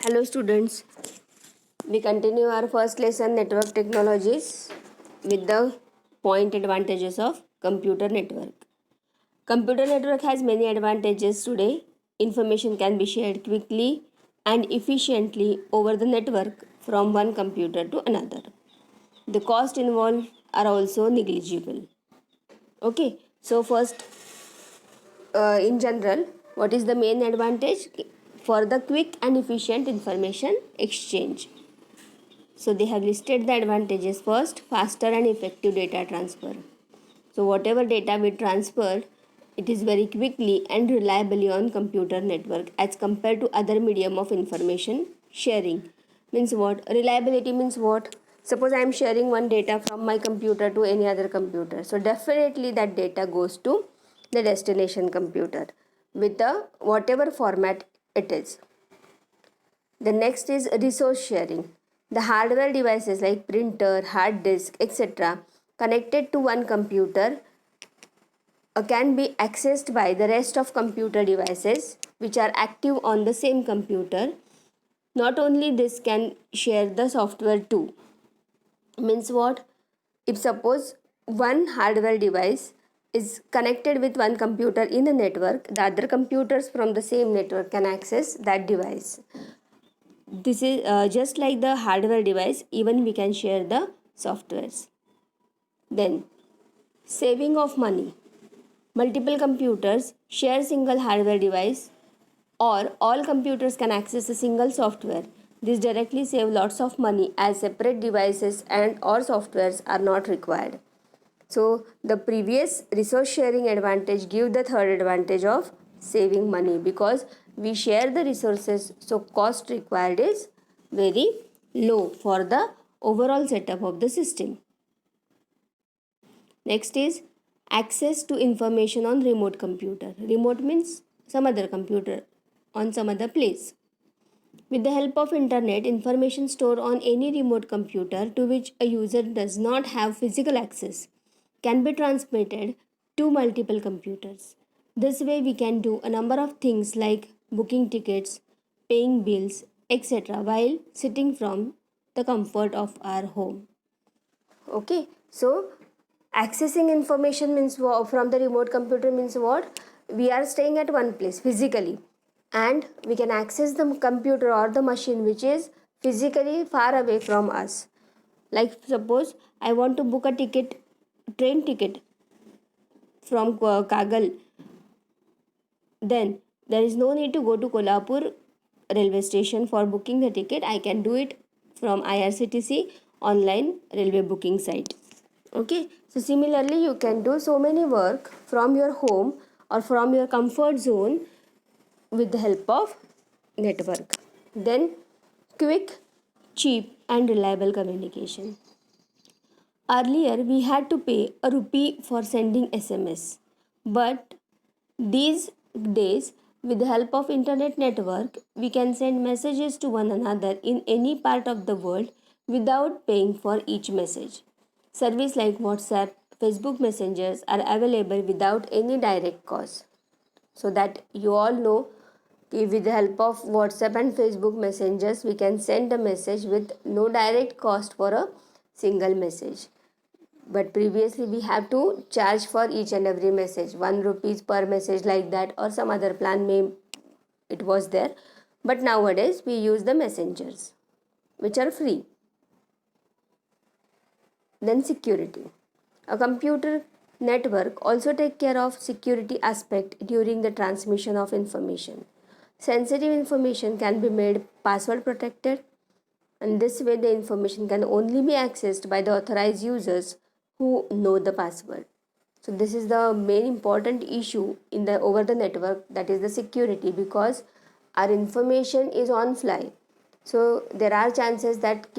Hello students, we continue our first lesson network technologies with the point advantages of computer network. Computer network has many advantages today. Information can be shared quickly and efficiently over the network from one computer to another. The cost involved are also negligible. Okay, so first in general, what is the main advantage? For the quick and efficient information exchange. So they have listed the advantages first: faster and effective data transfer. So whatever data we transfer, it is very quickly and reliably on computer network as compared to other medium of information sharing. Means what? Reliability means what? Suppose I am sharing one data from my computer to any other computer. So definitely that data goes to the destination computer with the whatever format it is. The next is resource sharing. The hardware devices like printer, hard disk, etc. connected to one computer can be accessed by the rest of computer devices which are active on the same computer. Not only this, can share the software too. Means what? If suppose one hardware device is connected with one computer in a network, the other computers from the same network can access that device. This is just like the hardware device, even we can share the softwares. Then saving of money. Multiple computers share single hardware device, or all computers can access a single software. This directly save lots of money as separate devices and or softwares are not required. So the previous resource sharing advantage give the third advantage of saving money, because we share the resources, so cost required is very low for the overall setup of the system. Next is access to information on remote computer. Remote means some other computer on some other place. With the help of internet, information stored on any remote computer to which a user does not have physical access can be transmitted to multiple computers. This way we can do a number of things like booking tickets, paying bills, etc. while sitting from the comfort of our home. Okay, so accessing information means from the remote computer means what? We are staying at one place physically, and we can access the computer or the machine which is physically far away from us. Like suppose I want to book a ticket, train ticket from Kagal, then there is no need to go to Kolhapur railway station for booking the ticket. I can do it from IRCTC online railway booking site. Okay, so similarly you can do so many work from your home or from your comfort zone with the help of network. Then quick, cheap and reliable communication. Earlier we had to pay a rupee for sending SMS, but these days, with the help of internet network, we can send messages to one another in any part of the world without paying for each message. Service like WhatsApp, Facebook messengers are available without any direct cost. So that you all know, with the help of WhatsApp and Facebook messengers, we can send a message with no direct cost for a single message. But previously we have to charge for each and every message, 1 rupees per message, like that, or some other plan may it was there. But nowadays we use the messengers which are free. Then security. A computer network also take care of security aspect during the transmission of information. Sensitive information can be made password protected, and this way the information can only be accessed by the authorized users who know the password. So this is the main important issue in the over the network, that is the security, because our information is on fly. So there are chances that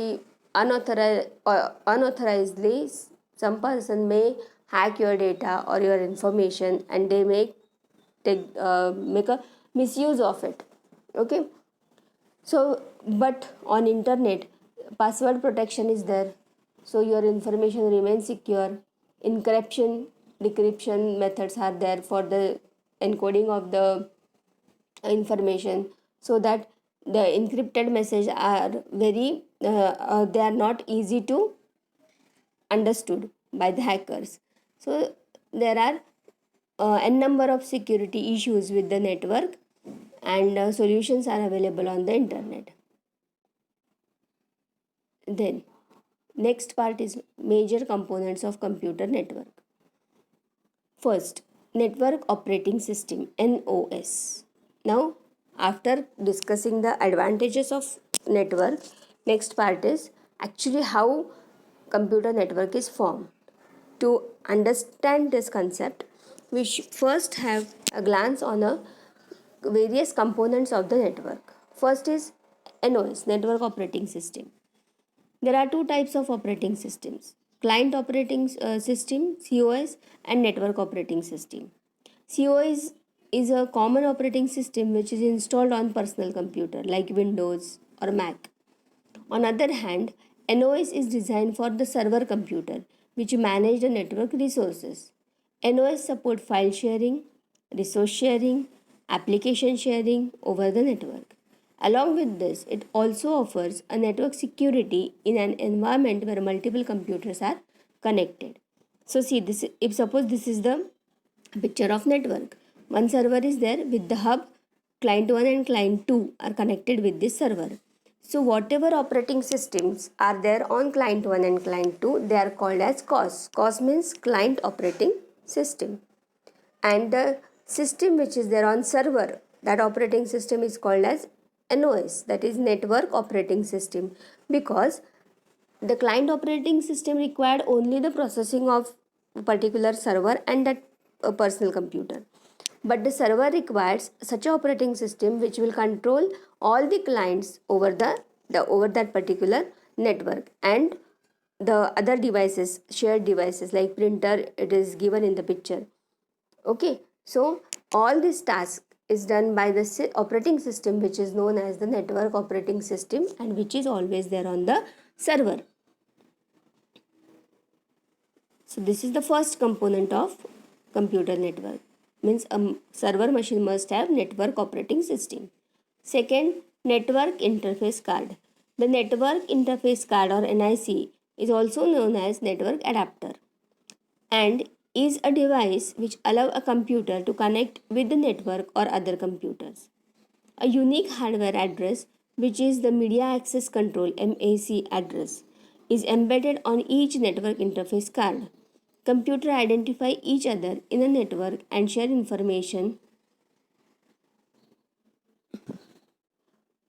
unauthorizedly some person may hack your data or your information, and they may make a misuse of it. Okay, so but on internet password protection is there, so your information remains secure. Encryption, decryption methods are there for the encoding of the information, so that the encrypted message are very they are not easy to understood by the hackers. So there are n number of security issues with the network, and solutions are available on the internet. Then next part is major components of computer network. First, network operating system, NOS. Now, after discussing the advantages of network, next part is actually how computer network is formed. To understand this concept, we should first have a glance on a various components of the network. First is NOS, network operating system. There are two types of operating systems: client operating system, COS, and network operating system. COS is a common operating system which is installed on personal computer like Windows or Mac. On other hand, NOS is designed for the server computer which manage the network resources. NOS support file sharing, resource sharing, application sharing over the network. Along with this, it also offers a network security in an environment where multiple computers are connected. So see this, if suppose this is the picture of network. One server is there with the hub, client 1 and client 2 are connected with this server. So whatever operating systems are there on client 1 and client 2, they are called as COS. COS means client operating system. And the system which is there on server, that operating system is called as NOS, that is network operating system, because the client operating system required only the processing of a particular server and that personal computer, but the server requires such an operating system which will control all the clients over the over that particular network, and the other devices, shared devices like printer, it is given in the picture. Okay, so all this task is done by the operating system which is known as the network operating system and which is always there on the server. So this is the first component of computer network, means a server machine must have network operating system. Second, network interface card. The network interface card or NIC is also known as network adapter and is a device which allow a computer to connect with the network or other computers. A unique hardware address, which is the media access control MAC address, is embedded on each network interface card. Computer identify each other in a network and share information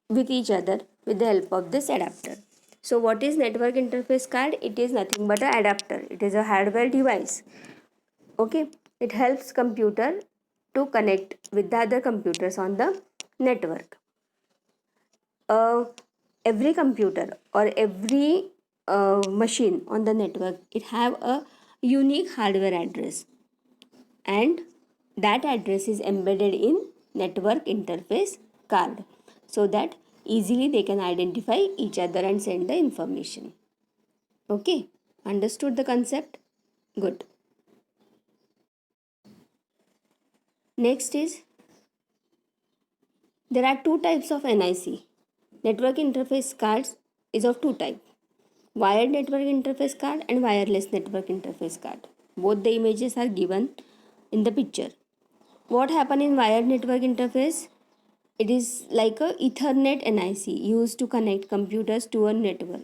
with each other with the help of this adapter. So what is network interface card? It is nothing but an adapter. It is a hardware device. Okay, it helps computer to connect with the other computers on the network. Every computer or every machine on the network, it have a unique hardware address, and that address is embedded in network interface card so that easily they can identify each other and send the information. Okay, understood the concept? Good. Next is, there are two types of NIC. Network interface cards is of two types: wired network interface card and wireless network interface card. Both the images are given in the picture. What happen in wired network interface? It is like a Ethernet NIC used to connect computers to a network.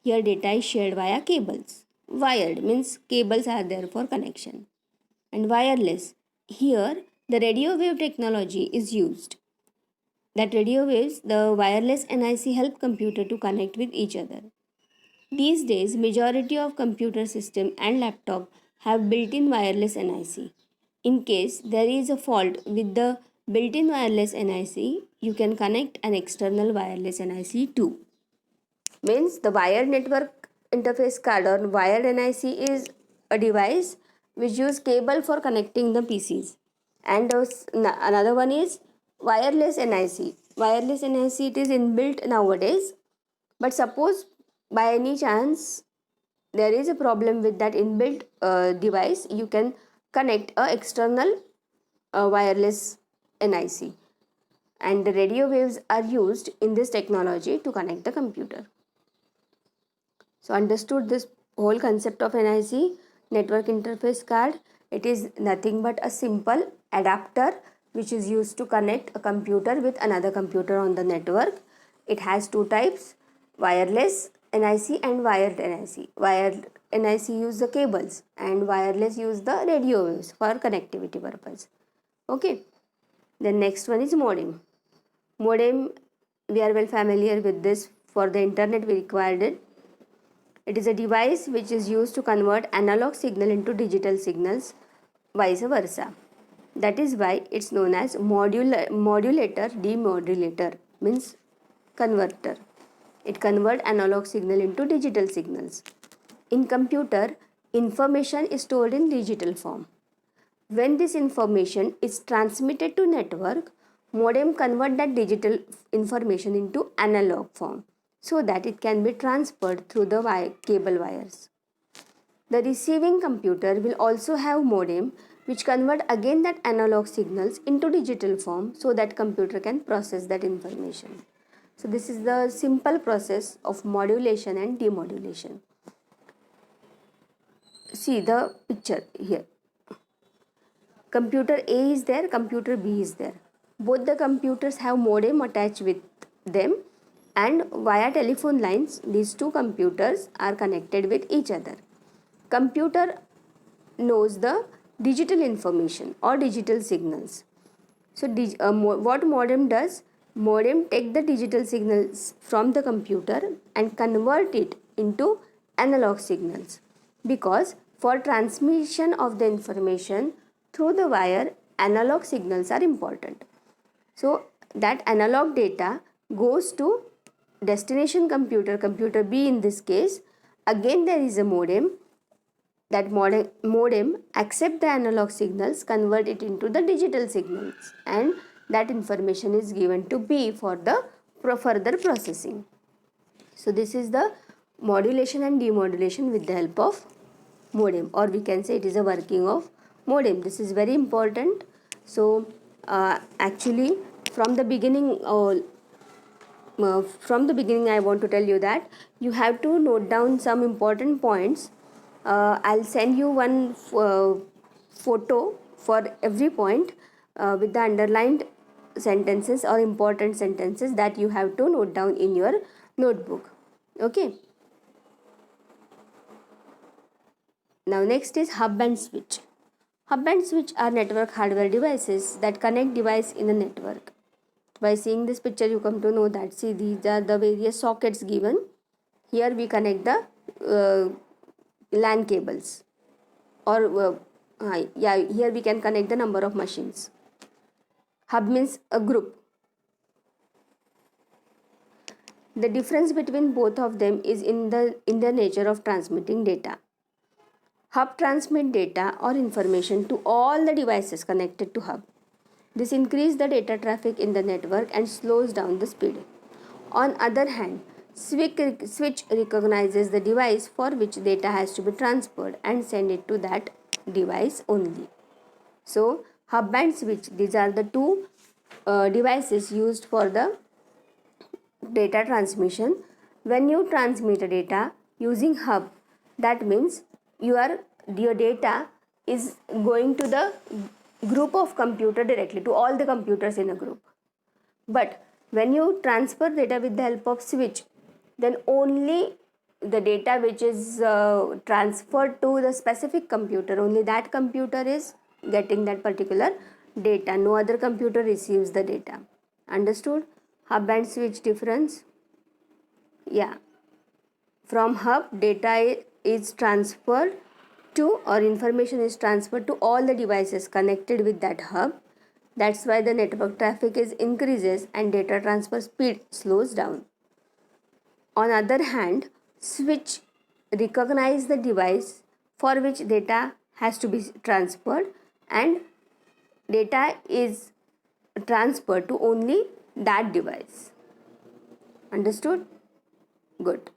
Here data is shared via cables. Wired means cables are there for connection. And wireless, here the radio wave technology is used. That radio waves, the wireless NIC help computer to connect with each other. These days, majority of computer system and laptop have built-in wireless NIC. In case there is a fault with the built-in wireless NIC, you can connect an external wireless NIC too. Means the wired network interface card or wired NIC is a device which use cable for connecting the PCs. And another one is wireless NIC. Wireless NIC, it is inbuilt nowadays, but suppose by any chance there is a problem with that inbuilt device, you can connect a external wireless NIC, and the radio waves are used in this technology to connect the computer. So understood this whole concept of NIC, network interface card. It is nothing but a simple adapter which is used to connect a computer with another computer on the network. It has two types, wireless NIC and wired NIC. Wired NIC use the cables and wireless use the radio waves for connectivity purpose. Okay. The next one is modem. Modem, we are well familiar with this. For the internet we required it. It is a device which is used to convert analog signal into digital signals, vice versa. That is why it's known as modulator demodulator, means converter. It converts analog signal into digital signals. In computer, information is stored in digital form. When this information is transmitted to network, modem convert that digital information into analog form so that it can be transferred through the cable wires. The receiving computer will also have modem which convert again that analog signals into digital form so that computer can process that information. So this is the simple process of modulation and demodulation. See the picture here. Computer A is there, computer B is there. Both the computers have modem attached with them, and via telephone lines these two computers are connected with each other. Computer knows the digital information or digital signals. So what modem does? Modem take the digital signals from the computer and convert it into analog signals, because for transmission of the information through the wire, analog signals are important. So that analog data goes to destination computer, computer B in this case. Again there is a modem. That modem accept the analog signals, convert it into the digital signals, and that information is given to B for the further processing. So this is the modulation and demodulation with the help of modem, or we can say it is a working of modem. This is very important. So actually from the beginning I want to tell you that you have to note down some important points. I'll send you one photo for every point with the underlined sentences or important sentences that you have to note down in your notebook. Okay. Now next is hub and switch. Hub and switch are network hardware devices that connect device in a network. By seeing this picture you come to know that, see, these are the various sockets given. Here we connect the LAN cables, or here we can connect the number of machines. Hub means a group. The difference between both of them is in the nature of transmitting data. Hub transmit data or information to all the devices connected to hub. This increases the data traffic in the network and slows down the speed. On other hand, switch recognizes the device for which data has to be transferred and send it to that device only. So hub and switch, these are the two devices used for the data transmission. When you transmit a data using hub, that means your data is going to the group of computer directly, to all the computers in a group. But when you transfer data with the help of switch, then only the data which is transferred to the specific computer, only that computer is getting that particular data. No other computer receives the data. Understood? Hub and switch difference? Yeah. From hub, data is transferred to, or information is transferred to all the devices connected with that hub. That's why the network traffic is increases and data transfer speed slows down. On other hand, switch recognize the device for which data has to be transferred, and data is transferred to only that device. Understood? Good.